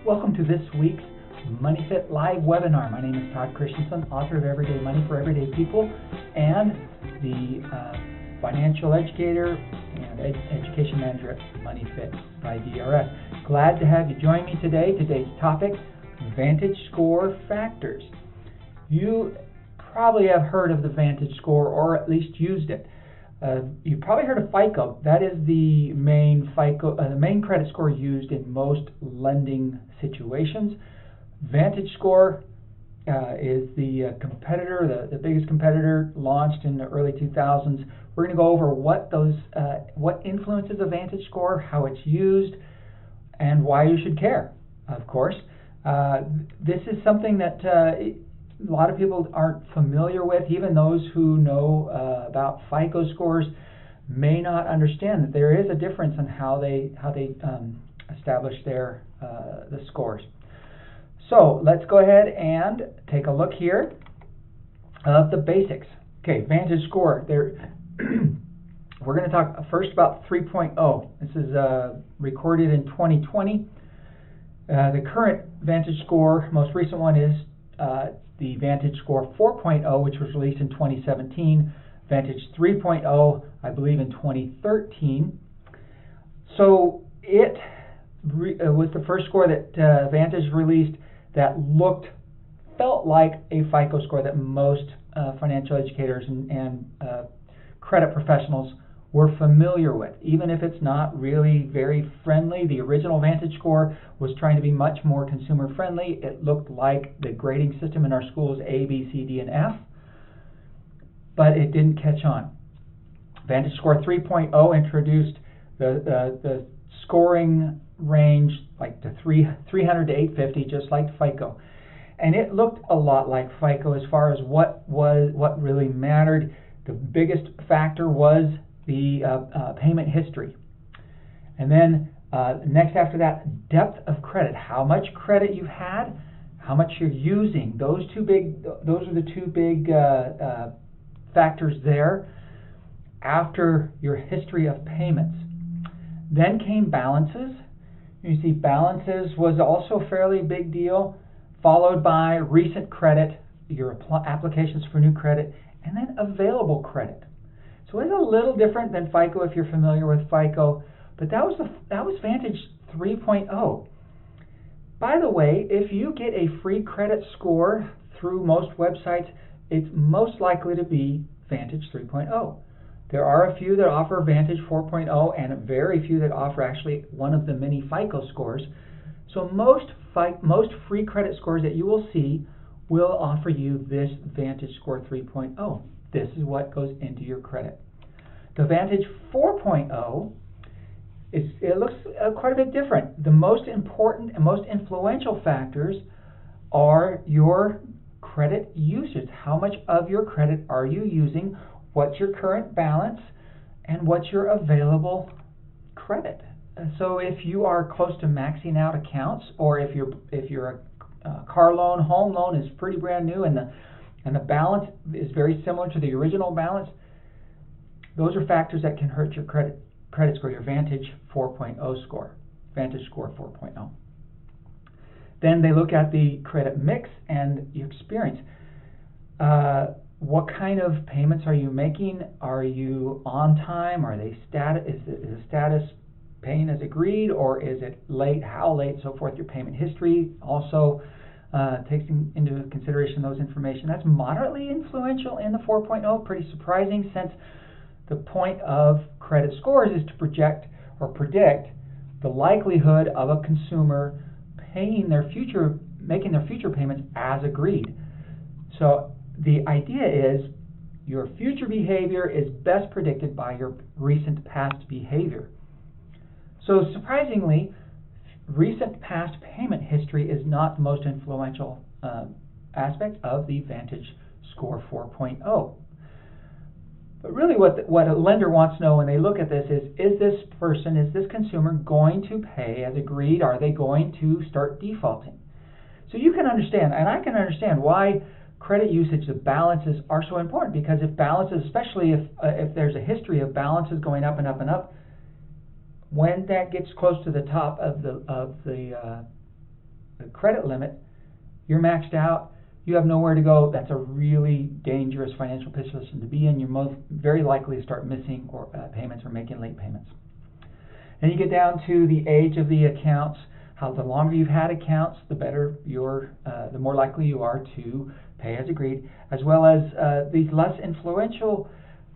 Welcome to this week's MoneyFit Live webinar. My name is Todd Christensen, author of Everyday Money for Everyday People and the financial educator and education manager at MoneyFit by DRS. Glad to have you join me today. Today's topic, VantageScore factors. You probably have heard of the VantageScore or at least used it. You've probably heard of FICO. That is the main the main credit score used in most lending situations. VantageScore is the competitor, the biggest competitor, launched in the early 2000s. We're going to go over what influences a VantageScore, how it's used, and why you should care. Of course, this is something that a lot of people aren't familiar with. Even those who know about FICO scores may not understand that there is a difference in how they establish their the scores. So let's go ahead and take a look here of the basics. Okay, VantageScore. We're going to talk first about 3.0. This is recorded in 2020. The current VantageScore, most recent one, is the VantageScore 4.0, which was released in 2017, Vantage 3.0, I believe, in 2013. So it was the first score that Vantage released that felt like a FICO score that most financial educators and credit professionals were familiar with. Even if it's not really very friendly, the original VantageScore was trying to be much more consumer friendly. It looked like the grading system in our schools, A, B, C, D, and F, but it didn't catch on. VantageScore 3.0 introduced the scoring range like to 300 to 850, just like FICO, and it looked a lot like FICO as far as what really mattered. The biggest factor was the payment history. And then next after that, depth of credit. How much credit you've had, how much you're using. Those are the two big factors there after your history of payments. Then came balances. You see balances was also a fairly big deal, followed by recent credit, your applications for new credit, and then available credit. So it's a little different than FICO if you're familiar with FICO, but that was Vantage 3.0. By the way, if you get a free credit score through most websites, it's most likely to be Vantage 3.0. There are a few that offer Vantage 4.0 and very few that offer actually one of the many FICO scores. So most free credit scores that you will see will offer you this VantageScore 3.0. This is what goes into your credit. The Vantage 4.0, it looks quite a bit different. The most important and most influential factors are your credit usage. How much of your credit are you using? What's your current balance? And what's your available credit? So if you are close to maxing out accounts, or if your car loan, home loan is pretty brand new and the balance is very similar to the original balance, those are factors that can hurt your credit score, your Vantage 4.0 score, VantageScore 4.0. Then they look at the credit mix and your experience. What kind of payments are you making? Are you on time? Are they is the status paying as agreed, or is it late? How late? So forth. Your payment history also takes into consideration those information. That's moderately influential in the 4.0. Pretty surprising, since the point of credit scores is to project or predict the likelihood of a consumer making their future payments as agreed. So the idea is your future behavior is best predicted by your recent past behavior. So surprisingly, recent past payment history is not the most influential aspect of the VantageScore 4.0. But really what a lender wants to know when they look at this is this consumer going to pay as agreed? Are they going to start defaulting? So you can understand, and I can understand, why credit usage, the balances are so important, because if balances, especially if there's a history of balances going up and up and up, when that gets close to the top of the credit limit, you're maxed out, you have nowhere to go. That's a really dangerous financial position to be in. You're very likely to start missing payments or making late payments. And you get down to the age of the accounts. The longer you've had accounts, the better the more likely you are to pay as agreed, as well as these less influential.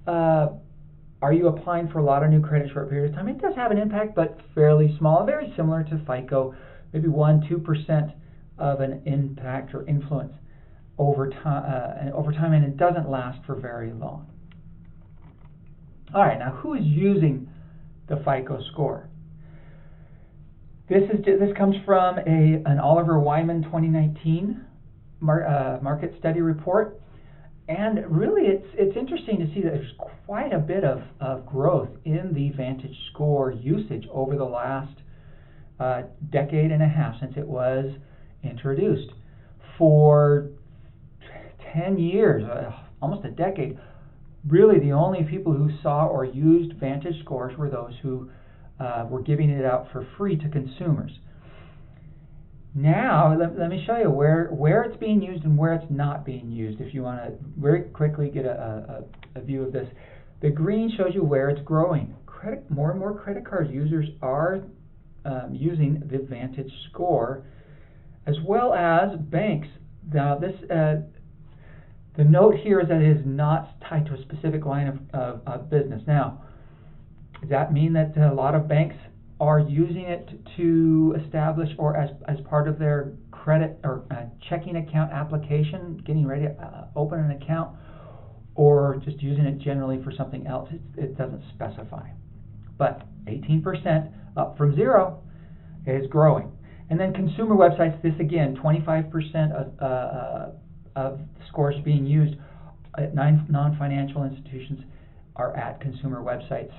Are you applying for a lot of new credit short period of time? It does have an impact, but fairly small, very similar to FICO, maybe 1-2% of an impact or influence over time, and it doesn't last for very long. All right, now who is using the FICO score? This comes from an Oliver Wyman 2019 market study report, and really it's interesting to see that there's quite a bit of growth in the VantageScore usage over the last decade and a half since it was introduced. For 10 years, almost a decade, really the only people who saw or used VantageScores were those who were giving it out for free to consumers. Now, let me show you where it's being used and where it's not being used. If you want to very quickly get a view of this, the green shows you where it's growing. More and more credit card users are using the VantageScore, as well as banks. Now, the note here is that it is not tied to a specific line of business. Now, does that mean that a lot of banks are using it to establish or as part of their credit or checking account application, getting ready to open an account, or just using it generally for something else? It doesn't specify. But 18%, up from 0, is growing. And then consumer websites, this again, 25% of scores being used at non-financial institutions are at consumer websites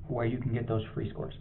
where you can get those free scores.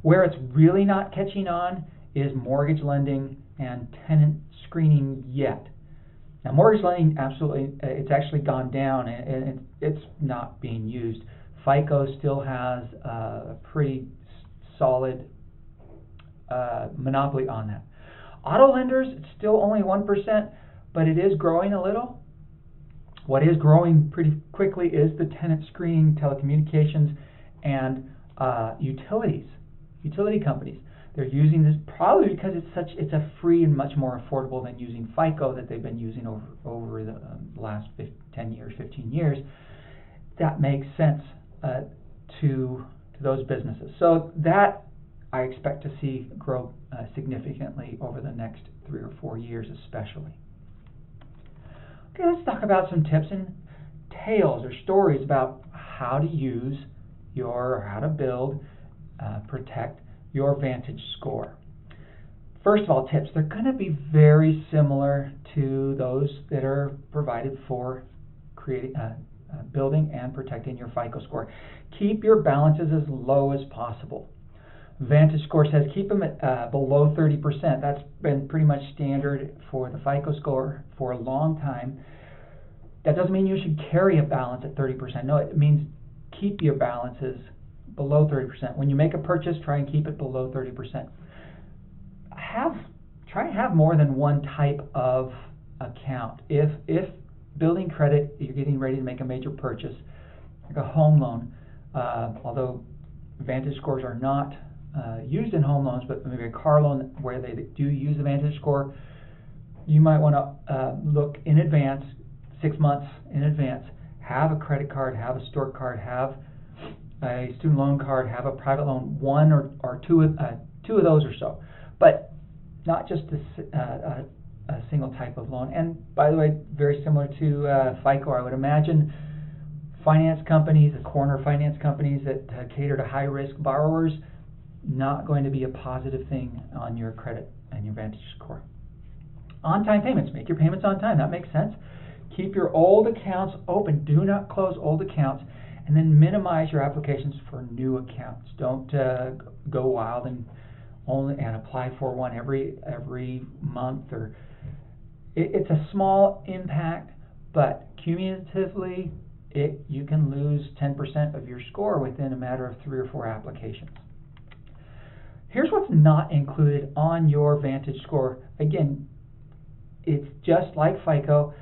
Where it's really not catching on is mortgage lending and tenant screening yet. Now, mortgage lending, absolutely, it's actually gone down and it's not being used. FICO still has a pretty solid monopoly on that. Auto lenders, it's still only 1%, but it is growing a little. What is growing pretty quickly is the tenant screening, telecommunications, and utility companies. They're using this probably because it's a free and much more affordable than using FICO that they've been using over the last 10 years, 15 years. That makes sense to those businesses. So that I expect to see grow significantly over the next 3 or 4 years especially. Okay, let's talk about some tips and tales or stories about how to use how to build, protect your VantageScore. First of all, tips. They're going to be very similar to those that are provided for creating, building and protecting your FICO score. Keep your balances as low as possible. VantageScore says keep them at below 30%. That's been pretty much standard for the FICO score for a long time. That doesn't mean you should carry a balance at 30%. No, it means keep your balances below 30%. When you make a purchase, try and keep it below 30%. Try and have more than one type of account. If building credit, you're getting ready to make a major purchase, like a home loan, although VantageScores are not used in home loans, but maybe a car loan where they do use the VantageScore, you might want to look in advance, 6 months in advance, have a credit card, have a store card, have a student loan card, have a private loan, one or two of those or so, but not just a single type of loan. And by the way, very similar to FICO, I would imagine finance companies, the corner finance companies that cater to high-risk borrowers, not going to be a positive thing on your credit and your VantageScore. On-time payments. Make your payments on time. That makes sense. Keep your old accounts open. Do not close old accounts. And then minimize your applications for new accounts. Don't go wild and apply for one every month. It's a small impact, but cumulatively, you can lose 10% of your score within a matter of 3 or 4 applications. Here's what's not included on your VantageScore. Again, it's just like FICO.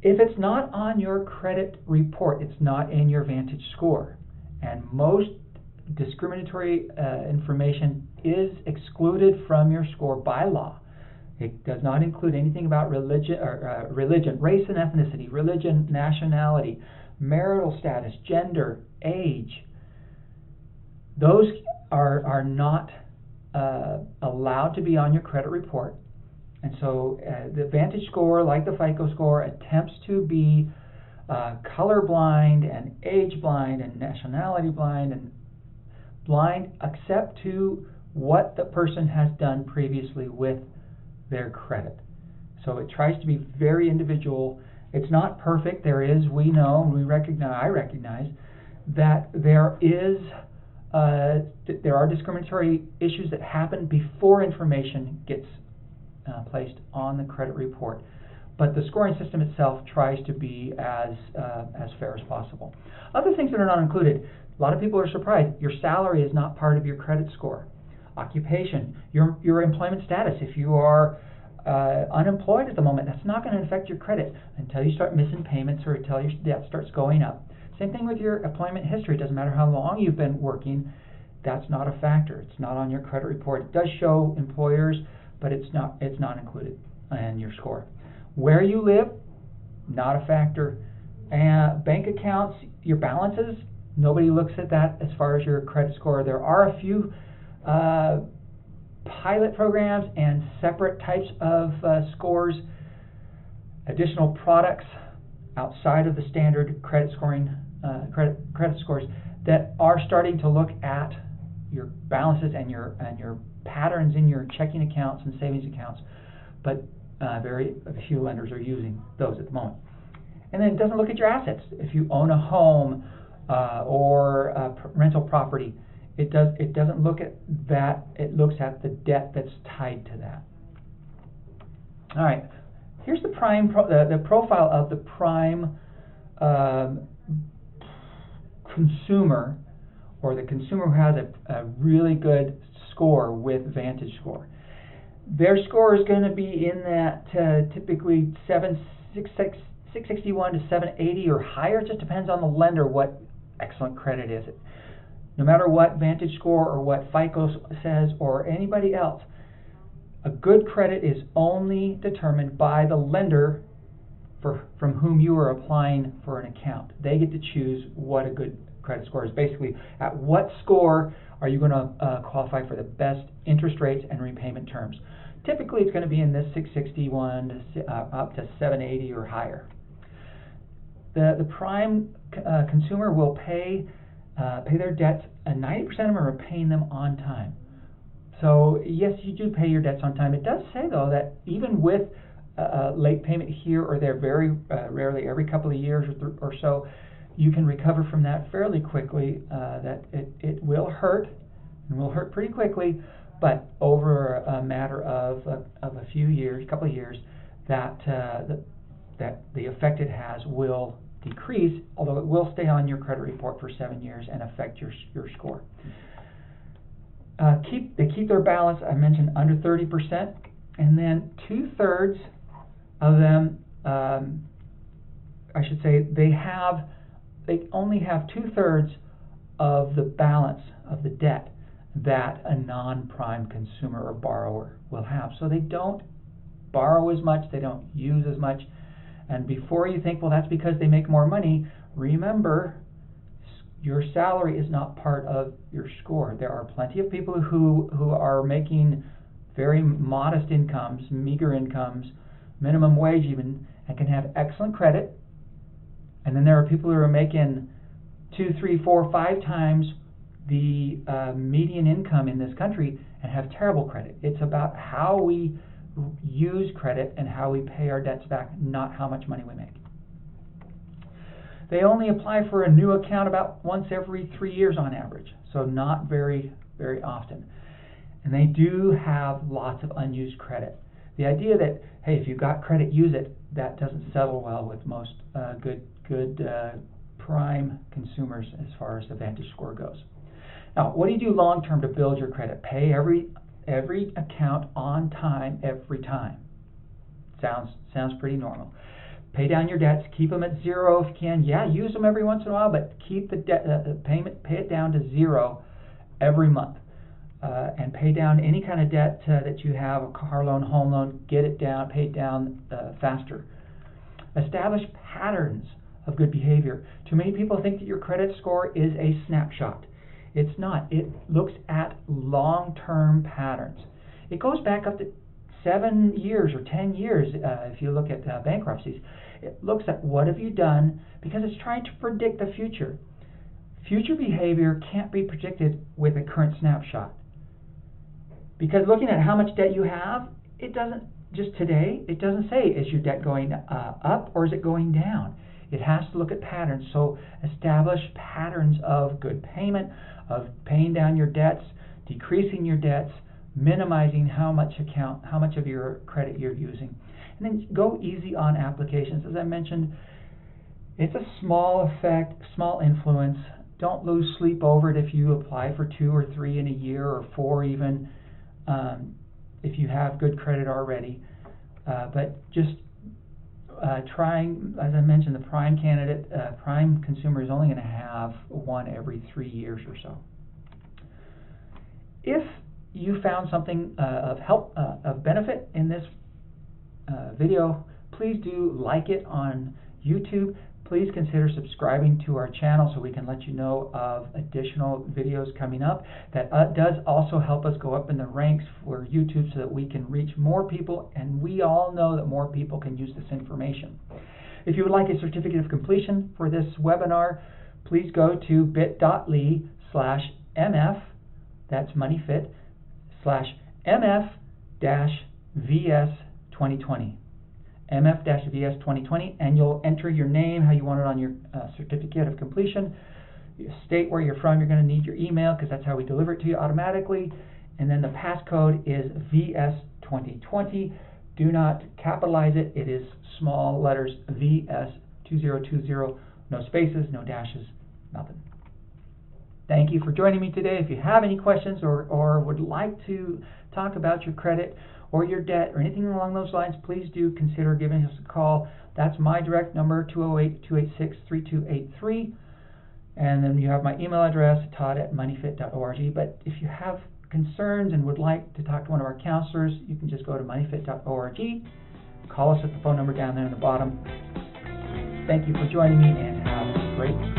If it's not on your credit report, it's not in your VantageScore. And most discriminatory information is excluded from your score by law. It does not include anything about religion, race and ethnicity, religion, nationality, marital status, gender, age. Those are not allowed to be on your credit report. And so the VantageScore, like the FICO score, attempts to be colorblind and age blind and nationality blind and blind except to what the person has done previously with their credit. So it tries to be very individual. It's not perfect. There is, we know, I recognize that there are discriminatory issues that happen before information gets placed on the credit report. But the scoring system itself tries to be as fair as possible. Other things that are not included. A lot of people are surprised. Your salary is not part of your credit score. Occupation, your employment status. If you are unemployed at the moment, that's not going to affect your credit until you start missing payments or until your debt starts going up. Same thing with your employment history. It doesn't matter how long you've been working. That's not a factor. It's not on your credit report. It does show employers, but it's not included in your score. Where you live, not a factor. And bank accounts, your balances, nobody looks at that as far as your credit score. There are a few pilot programs and separate types of scores, additional products outside of the standard credit scoring credit scores that are starting to look at your balances and your patterns in your checking accounts and savings accounts, but very few lenders are using those at the moment. And then it doesn't look at your assets. If you own a home or a rental property, it doesn't look at that. It looks at the debt that's tied to that. All right. Here's the the profile of the prime consumer, or the consumer who has a really good score with VantageScore. Their score is going to be in that typically 661 to 780 or higher. It just depends on the lender what excellent credit is. No matter what VantageScore or what FICO says or anybody else, a good credit is only determined by the lender from whom you are applying for an account. They get to choose what a good credit score is. Basically, at what score are you going to qualify for the best interest rates and repayment terms. Typically, it's going to be in this 661 up to 780 or higher. The prime consumer will pay their debts, and 90% of them are paying them on time. So yes, you do pay your debts on time. It does say though that even with late payment here or there, very rarely every couple of years or so, you can recover from that fairly quickly. That it will hurt, and will hurt pretty quickly, but over a matter of a few years, couple of years, that the effect it has will decrease, although it will stay on your credit report for 7 years and affect your score. They keep their balance, I mentioned, under 30%, and then 2/3 of them, I should say, they only have 2/3 of the balance of the debt that a non-prime consumer or borrower will have. So they don't borrow as much, they don't use as much. And before you think, well, that's because they make more money, remember, your salary is not part of your score. There are plenty of people who are making very modest incomes, meager incomes, minimum wage even, and can have excellent credit. And then there are people who are making 2, 3, 4, 5 times the median income in this country and have terrible credit. It's about how we use credit and how we pay our debts back, not how much money we make. They only apply for a new account about once every 3 years on average, so not very, very often. And they do have lots of unused credit. The idea that, hey, if you've got credit, use it, that doesn't settle well with most good prime consumers as far as the VantageScore goes. Now, what do you do long term to build your credit? Pay every account on time, every time. Sounds pretty normal. Pay down your debts. Keep them at zero if you can. Yeah, use them every once in a while, but keep the debt payment. Pay it down to zero every month, and pay down any kind of debt that you have, a car loan, home loan. Get it down. Pay it down faster. Establish patterns of good behavior. Too many people think that your credit score is a snapshot. It's not. It looks at long-term patterns. It goes back up to 7 years or 10 years if you look at bankruptcies. It looks at what have you done, because it's trying to predict the future. Future behavior can't be predicted with a current snapshot. Because looking at how much debt you have, it doesn't, just today, it doesn't say is your debt going up or is it going down. It has to look at patterns. So establish patterns of good payment, of paying down your debts, decreasing your debts, minimizing how much of your credit you're using. And then go easy on applications. As I mentioned, it's a small effect, small influence. Don't lose sleep over it if you apply for 2 or 3 in a year, or 4 even, if you have good credit already. But just trying, as I mentioned, the prime candidate, prime consumer is only going to have one every 3 years or so. If you found something of help, of benefit in this video, please do like it on YouTube. Please consider subscribing to our channel so we can let you know of additional videos coming up. That does also help us go up in the ranks for YouTube so that we can reach more people, and we all know that more people can use this information. If you would like a certificate of completion for this webinar, please go to bit.ly/mf, that's MoneyFit, /MF-VS2020. MF-VS 2020, and you'll enter your name, how you want it on your certificate of completion. You state where you're from. You're going to need your email because that's how we deliver it to you automatically. And then the passcode is VS2020. Do not capitalize it. It is small letters, VS2020. No spaces, no dashes, nothing. Thank you for joining me today. If you have any questions or would like to talk about your credit or your debt or anything along those lines, please do consider giving us a call. That's my direct number, 208-286-3283. And then you have my email address, todd@moneyfit.org. But if you have concerns and would like to talk to one of our counselors, you can just go to moneyfit.org. Call us at the phone number down there on the bottom. Thank you for joining me, and have a great day.